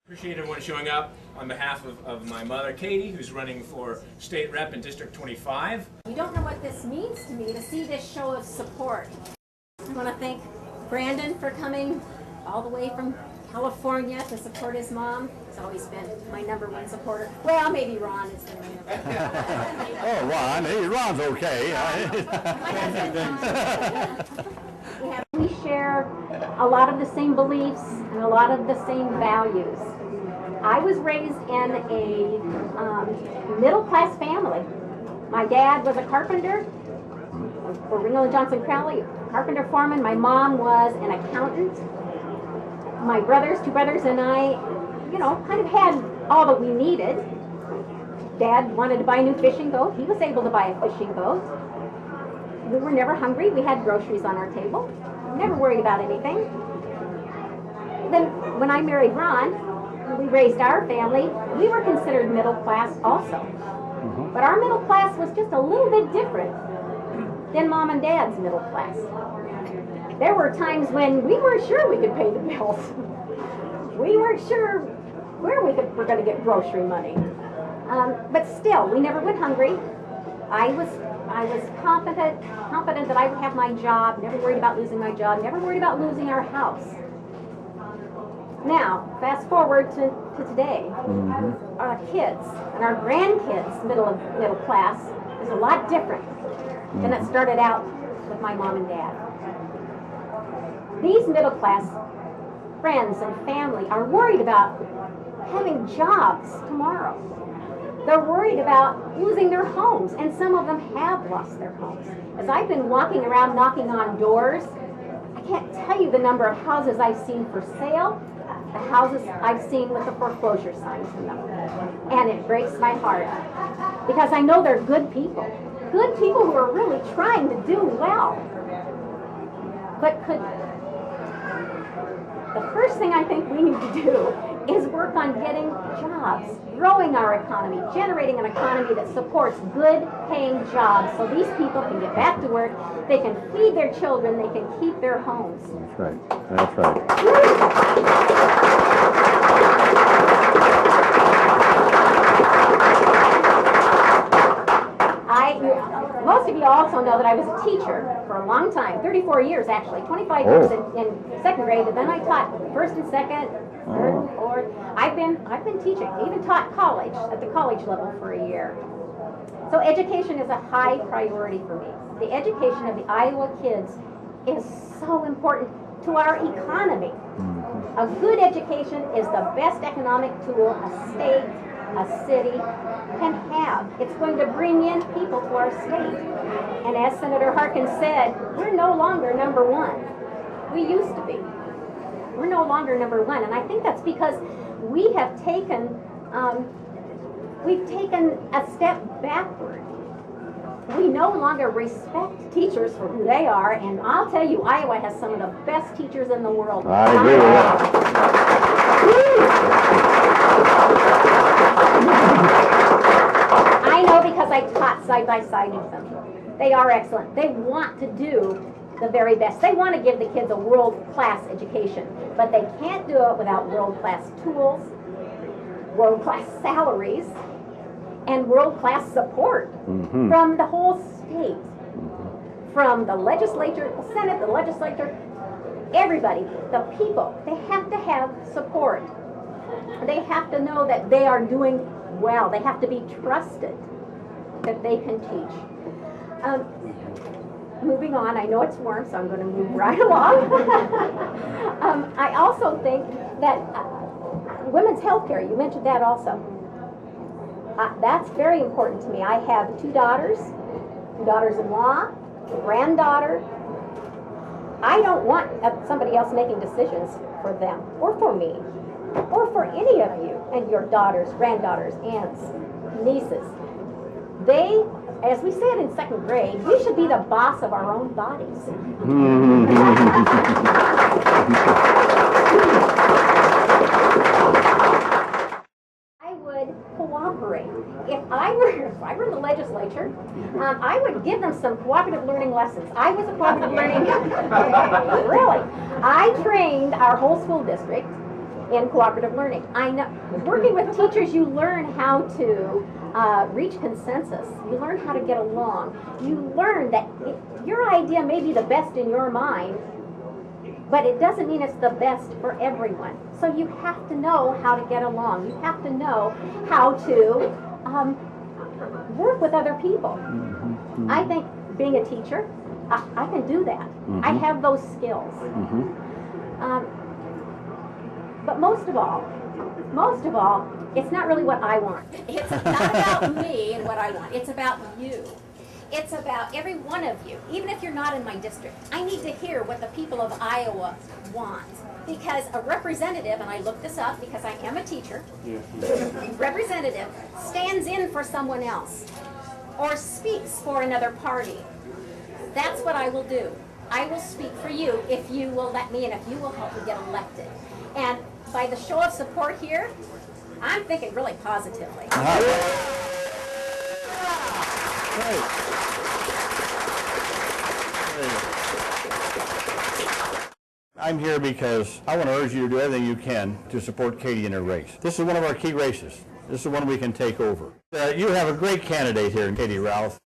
Appreciate everyone showing up on behalf of my mother, Katie, who's running for state rep in District 25. You don't know what this means to me to see this show of support. I want to thank Brandon for coming all the way from California to support his mom. He's always been my #1 supporter. Well, maybe Ron is my number. Oh, Ron, Ron's okay. We share a lot of the same beliefs and a lot of the same values. I was raised in a middle-class family. My dad was a carpenter for Ringo and Johnson Crowley, carpenter foreman. My mom was an accountant. My two brothers and I, kind of had all that we needed. Dad wanted to buy a new fishing boat. He was able to buy a fishing boat. We were never hungry. We had groceries on our table. Never worried about anything. Then when I married Ron, we raised our family. We were considered middle class also. But our middle class was just a little bit different than Mom and Dad's middle class. There were times when we weren't sure we could pay the bills. We weren't sure where we were going to get grocery money. But still, we never went hungry. I was confident that I would have my job, never worried about losing my job, never worried about losing our house. Now, fast forward to today. Our kids and our grandkids, middle class, is a lot different than it started out with my mom and dad. These middle class friends and family are worried about having jobs tomorrow. They're worried about losing their homes, and some of them have lost their homes. As I've been walking around knocking on doors, I can't tell you the number of houses I've seen for sale, the houses I've seen with the foreclosure signs in them. And it breaks my heart because I know they're good people who are really trying to do well. But the first thing I think we need to do is work on getting jobs, growing our economy, generating an economy that supports good paying jobs so these people can get back to work, they can feed their children, they can keep their homes. That's right. That's right. Most of you also know that I was a teacher for a long time, 34 years actually, 25 years in second grade, and then I taught first and second, third and fourth. I've been teaching. I even taught college at the college level for a year. So education is a high priority for me. The education of the Iowa kids is so important to our economy. A good education is the best economic tool a state, a city can have. It's going to bring in people to our state. And as Senator Harkins said, we're no longer #1. We used to be. We're no longer #1. And I think that's because we have taken, we've taken a step backward. We no longer respect teachers for who they are, and I'll tell you, Iowa has some of the best teachers in the world. I agree with that. I know because I taught side by side with them. They are excellent. They want to do the very best. They want to give the kids a world-class education, but they can't do it without world-class tools, world-class salaries, and world-class support from the whole state, from the legislature, the Senate, the legislature, everybody, the people. They have to have support. They have to know that they are doing well. They have to be trusted that they can teach. Moving on, I know it's warm, so I'm going to move right along. I also think that women's health care, you mentioned that also. That's very important to me. I have two daughters-in-law, a granddaughter. I don't want somebody else making decisions for them or for me or for any of you and your daughters, granddaughters, aunts, nieces. They, as we said in second grade, we should be the boss of our own bodies. I would cooperate. If I were in the legislature, I would give them some cooperative learning lessons. I was a cooperative learning, really. I trained our whole school district in cooperative learning. I know, working with teachers, you learn how to reach consensus. You learn how to get along. You learn that your idea may be the best in your mind, but it doesn't mean it's the best for everyone. So you have to know how to get along. You have to know how to work with other people. Mm-hmm. I think being a teacher, I can do that. Mm-hmm. I have those skills. Mm-hmm. But most of all, it's not really what I want. It's not about me and what I want. It's about you. It's about every one of you, even if you're not in my district. I need to hear what the people of Iowa want. Because a representative, and I looked this up because I am a teacher, representative stands in for someone else or speaks for another party. That's what I will do. I will speak for you if you will let me and if you will help me get elected. And by the show of support here, I'm thinking really positively. I'm here because I want to urge you to do everything you can to support Katie in her race. This is one of our key races. This is one we can take over. You have a great candidate here, Katie Routh.